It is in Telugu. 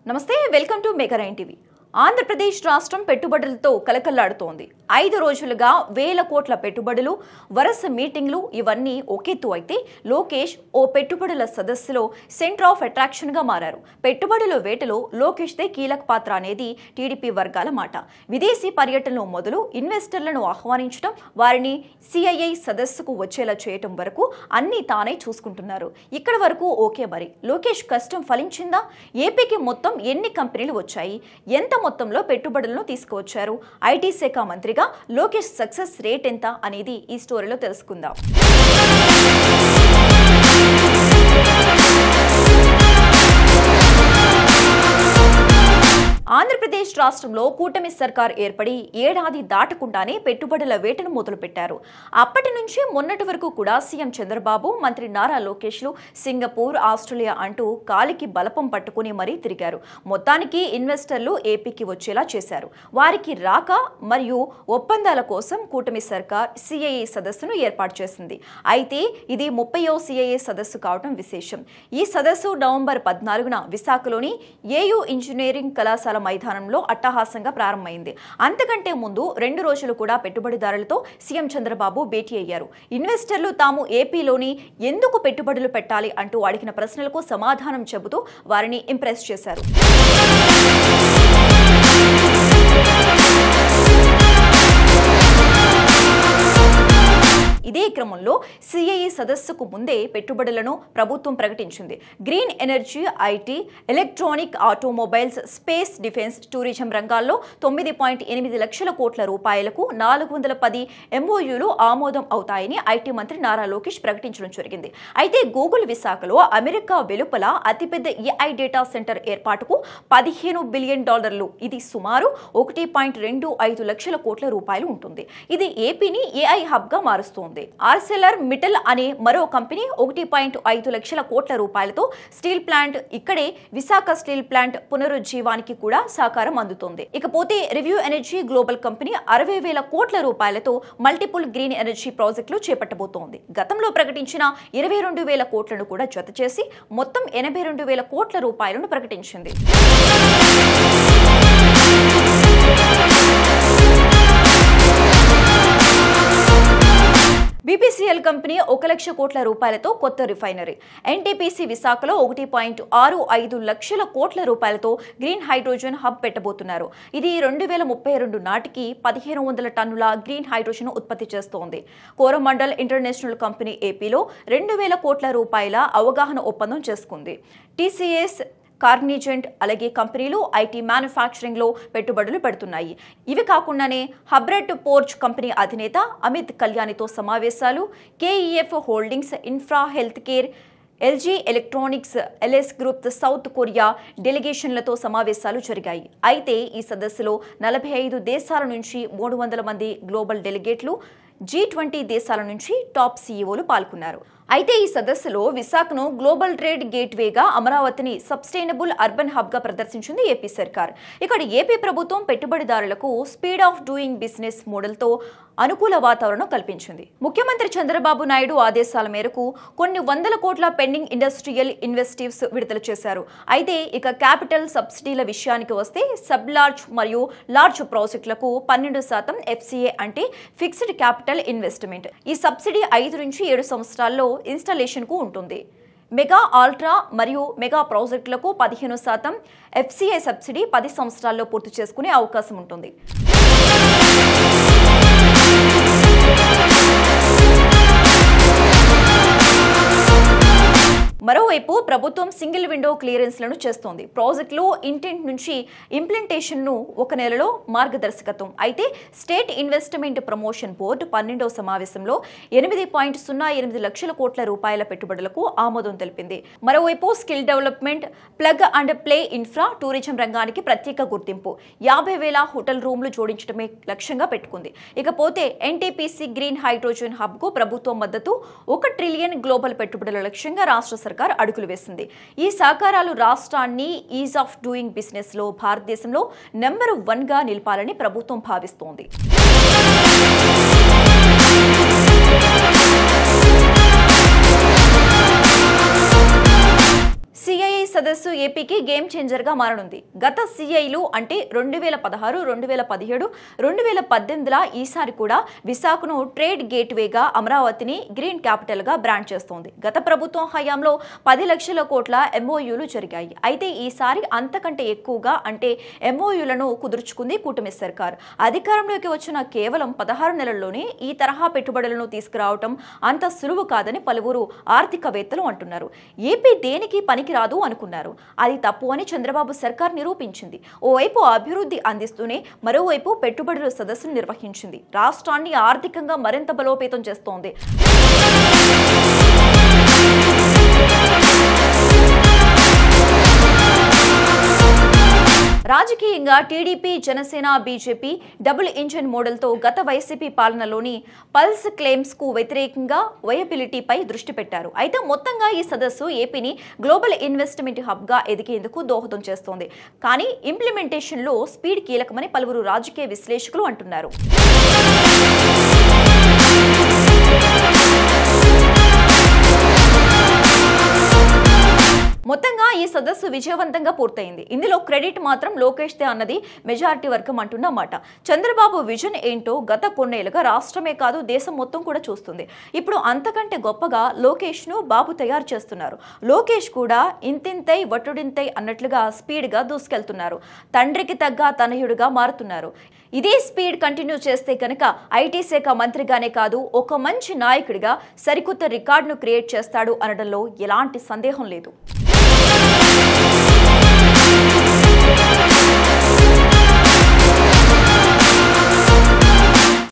నమస్తే welcome to mega 9 TV. Andhra Pradesh రాష్ట్రం పెట్టుబడులతో కలకల్లాడుతోంది. 5 రోజులుగా వేల కోట్ల పెట్టుబడులు, వరుస మీటింగ్లు ఇవన్నీ ఒకెత్తు అయితే లోకేష్ ఓ పెట్టుబడుల సదస్సులో సెంటర్ ఆఫ్ అట్రాక్షన్ గా మారారు. పెట్టుబడుల వేటలో లోకేష్ దే కీలక పాత్ర అనేది టీడీపీ వర్గాల మాట. విదేశీ పర్యటనలో మొదలు ఇన్వెస్టర్లను ఆహ్వానించడం, వారిని సిఐఐ సదస్సుకు వచ్చేలా చేయటం వరకు అన్ని తానే చూసుకుంటున్నారు. ఇక్కడ వరకు ఓకే. మరి లోకేష్ కష్టం ఫలించిందా? ఏపీకి మొత్తం ఎన్ని కంపెనీలు వచ్చాయి? ఎంత మొత్తంలో పెట్టుబడులను తీసుకువచ్చారు? ఐటీ శాఖ మంత్రిగా లోకేష్ సక్సెస్ రేట్ ఎంత అనేది ఈ స్టోరీలో తెలుసుకుందాం. ఆంధ్రప్రదేశ్ రాష్ట్రంలో కూటమి సర్కార్ ఏర్పడి ఏడాది దాటకుండానే పెట్టుబడుల వేటను మొదలుపెట్టారు. అప్పటి నుంచి మొన్నటి వరకు కూడా సీఎం చంద్రబాబు, మంత్రి నారా లోకేష్లు సింగపూర్, ఆస్ట్రేలియా అంటూ కాలికి బలపం పట్టుకుని మరీ తిరిగారు. మొత్తానికి ఇన్వెస్టర్లు ఏపీకి వచ్చేలా చేశారు. వారికి రాక మరియు ఒప్పందాల కోసం కూటమి సర్కార్ సిఐఐ సదస్సును ఏర్పాటు చేసింది. అయితే ఇది 30వ సిఐఐ సదస్సు కావడం విశేషం. ఈ సదస్సు నవంబర్ 14న విశాఖలోని ఏయూ ఇంజనీరింగ్ కళాశాల మైదానంలో అట్టహాసంగా ప్రారంభమైంది. అంతకంటే ముందు 2 రోజులు కూడా పెట్టుబడిదారులతో సీఎం చంద్రబాబు భేటీ అయ్యారు. ఇన్వెస్టర్లు తాము ఏపీలోని ఎందుకు పెట్టుబడులు పెట్టాలి అంటూ అడిగిన ప్రశ్నలకు సమాధానం చెబుతూ వారిని ఇంప్రెస్ చేశారు. ఇదే క్రమంలో సిఐఐ సదస్సుకు ముందే పెట్టుబడులను ప్రభుత్వం ప్రకటించింది. Green energy, IT, electronic, automobiles, space, defence, tourism రంగాల్లో 9.8 లక్షల కోట్ల రూపాయలకు 410 ఎంఓయూలు ఆమోదం అవుతాయని ఐటీ మంత్రి నారా లోకేష్ ప్రకటించడం జరిగింది. అయితే గూగుల్ విశాఖలో అమెరికా వెలుపల అతిపెద్ద ఏఐ డేటా సెంటర్ ఏర్పాటుకు $15 బిలియన్, ఇది సుమారు 1.25 లక్షల కోట్ల రూపాయలు ఉంటుంది. ఇది ఏపీని ఏఐ హబ్ గా మారుస్తుంది. ఆర్సెలర్ మిటల్ అనే మరో కంపెనీ 1.5 లక్షల కోట్ల రూపాయలతో స్టీల్ ప్లాంట్, ఇక్కడే విశాఖ స్టీల్ ప్లాంట్ పునరుజ్జీవానికి కూడా సహకారం అందుతుంది. ఇకపోతే రివ్యూ ఎనర్జీ గ్లోబల్ కంపెనీ 60,000 కోట్ల రూపాయలతో మల్టిపుల్ గ్రీన్ ఎనర్జీ ప్రాజెక్టులు చేపట్టబోతోంది. గతంలో ప్రకటించిన 22,000 కోట్లను కూడా జత చేసి మొత్తం 82,000 కోట్ల రూపాయలను ప్రకటించింది. బీపీసీఎల్ కంపెనీ 1 లక్ష కోట్ల రూపాయలతో కొత్త రిఫైనరీ, ఎన్టీపీసీ విశాఖలో 1.65 లక్షల కోట్ల రూపాయలతో గ్రీన్ హైడ్రోజన్ హబ్ పెట్టబోతున్నారు. ఇది 2032 నాటికి 1,500 టన్నుల గ్రీన్ హైడ్రోజన్ ఉత్పత్తి చేస్తోంది. కోరమండల్ ఇంటర్నేషనల్ కంపెనీ ఏపీలో 2,000 కోట్ల రూపాయల అవగాహన ఒప్పందం చేసుకుంది. టీసీఎస్, కార్నిజెంట్ అలాగే కంపెనీలు ఐటీ మ్యానుఫ్యాక్చరింగ్ లో పెట్టుబడులు పెడుతున్నాయి. ఇవి కాకుండానే హబ్రెట్ పోర్చ్ కంపెనీ అధినేత అమిత్ కళ్యాణితో సమావేశాలు, KEF holdings, infra health care, LG electronics, LS group, south Korea డెలిగేషన్లతో సమావేశాలు జరిగాయి. అయితే ఈ సదస్సులో 45 దేశాల నుంచి 300 మంది గ్లోబల్ డెలిగేట్లు, G20 దేశాల నుంచి టాప్ సీఈఓలు పాల్గొన్నారు. అయితే ఈ సదస్సులో విశాఖను గ్లోబల్ ట్రేడ్ గేట్వేగా, అమరావతిని సస్టైనబుల్ అర్బన్ హబ్ గా ప్రదర్శించింది ఏపీ సర్కార్. ఇక్కడ ఏపీ ప్రభుత్వం పెట్టుబడిదారులకు స్పీడ్ ఆఫ్ డూయింగ్ బిజినెస్ మోడల్తో అనుకూల వాతావరణం కల్పించింది. ముఖ్యమంత్రి చంద్రబాబు నాయుడు ఆదేశాల మేరకు కొన్ని 100 కోట్ల పెండింగ్ ఇండస్ట్రియల్ ఇన్వెస్టివ్స్ విడుదల చేశారు. అయితే ఇక క్యాపిటల్ సబ్సిడీల విషయానికి వస్తే సబ్ లార్జ్ మరియు లార్జ్ ప్రాజెక్టులకు 12% FCA అంటే ఫిక్స్డ్ క్యాపిటల్ ఇన్వెస్ట్మెంట్. ఈ సబ్సిడీ 5 నుంచి 7 సంవత్సరాల్లో ఇన్స్టాలేషన్ కు ఉంటుంది. మెగా, అల్ట్రా మరియు మెగా ప్రాజెక్టులకు 15% FCA సబ్సిడీ 10 సంవత్సరాల్లో పూర్తి చేసుకునే అవకాశం ఉంటుంది. మరోవైపు ప్రభుత్వం సింగిల్ విండో క్లియరెన్స్లను చేస్తోంది. ప్రాజెక్టులు ఇంటెంట్ నుంచి ఇంప్లిమెంటేషన్ను 1 నెలలో మార్గదర్శకత్వం. అయితే స్టేట్ ఇన్వెస్ట్మెంట్ ప్రమోషన్ బోర్డు 12వ సమావేశంలో 8.08 లక్షల కోట్ల రూపాయల పెట్టుబడులకు ఆమోదం తెలిపింది. మరోవైపు skill development, plug and play infra, tourism రంగానికి ప్రత్యేక గుర్తింపు, 50,000 హోటల్ రూమ్లు జోడించడమే లక్ష్యంగా పెట్టుకుంది. ఇకపోతే ఎన్టీపీసీ గ్రీన్ హైడ్రోజన్ హబ్ కు ప్రభుత్వం మద్దతు, 1 ట్రిలియన్ గ్లోబల్ పెట్టుబడుల లక్ష్యంగా రాష్ట్ర సర్కార్ అడుగులు వేసింది. ఈ సహకారాలు రాష్ట్రాన్ని ఈజ్ ఆఫ్ డూయింగ్ బిజినెస్ లో భారతదేశంలో నెంబర్ 1 గా నిలపాలని ప్రభుత్వం భావిస్తోంది. సదస్సు ఏపీకి గేమ్ చేంజర్ గా మారనుంది. గత సిఐలు అంటే 2016, 2017, 2018ల ఈసారి కూడా విశాఖను ట్రేడ్ గేట్వేగా, అమరావతిని గ్రీన్ క్యాపిటల్ గా బ్రాండ్ చేస్తోంది. గత ప్రభుత్వం హయాంలో 10 లక్షల కోట్ల ఎంఓయూలు జరిగాయి. అయితే ఈసారి అంతకంటే ఎక్కువగా అంటే ఎంఓయూలను కుదుర్చుకుంది కూటమి సర్కార్. అధికారంలోకి వచ్చిన కేవలం 16 నెలల్లోనే ఈ తరహా పెట్టుబడులను తీసుకురావటం అంత సులువు కాదని పలువురు ఆర్థికవేత్తలు అంటున్నారు. ఏపీ దేనికి పనికిరాదు అనుకున్నారు. అది తప్పు అని చంద్రబాబు సర్కార్ నిరూపించింది. ఓవైపు అభివృద్ధి అందిస్తూనే మరోవైపు పెట్టుబడుల సదస్సును నిర్వహించింది. రాష్ట్రాన్ని ఆర్థికంగా మరింత బలోపేతం చేస్తోంది. రాజకీయంగా TDP, Janasena, BJP double engine మోడల్తో గత వైసీపీ పాలనలోని పల్స్ క్లెయిమ్స్ కు వ్యతిరేకంగా వయబిలిటీపై దృష్టి పెట్టారు. అయితే మొత్తంగా ఈ సదస్సు ఏపీని గ్లోబల్ ఇన్వెస్ట్మెంట్ హబ్ గా ఎదిగేందుకు దోహదం చేస్తోంది. కానీ ఇంప్లిమెంటేషన్ లో స్పీడ్ కీలకమని పలువురు రాజకీయ విశ్లేషకులు అంటున్నారు. మొత్తంగా ఈ సదస్సు విజయవంతంగా పూర్తయింది. ఇందులో క్రెడిట్ మాత్రం లోకేష్ దే అన్నది మెజారిటీ వర్గం అంటున్న మాట. చంద్రబాబు విజన్ ఏంటో గత కొన్నేళ్లుగా రాష్ట్రమే కాదు దేశం మొత్తం కూడా చూస్తుంది. ఇప్పుడు అంతకంటే గొప్పగా లోకేష్ ను బాబు తయారు చేస్తున్నారు. లోకేష్ కూడా ఇంతింతై వటుడింతై అన్నట్లుగా స్పీడ్ గా దూసుకెళ్తున్నారు. తండ్రికి తగ్గ తనయుడిగా మారుతున్నారు. ఇదే స్పీడ్ కంటిన్యూ చేస్తే కనుక ఐటీ శాఖ మంత్రిగానే కాదు ఒక మంచి నాయకుడిగా సరికొత్త రికార్డును క్రియేట్ చేస్తాడు అనడంలో ఎలాంటి సందేహం లేదు.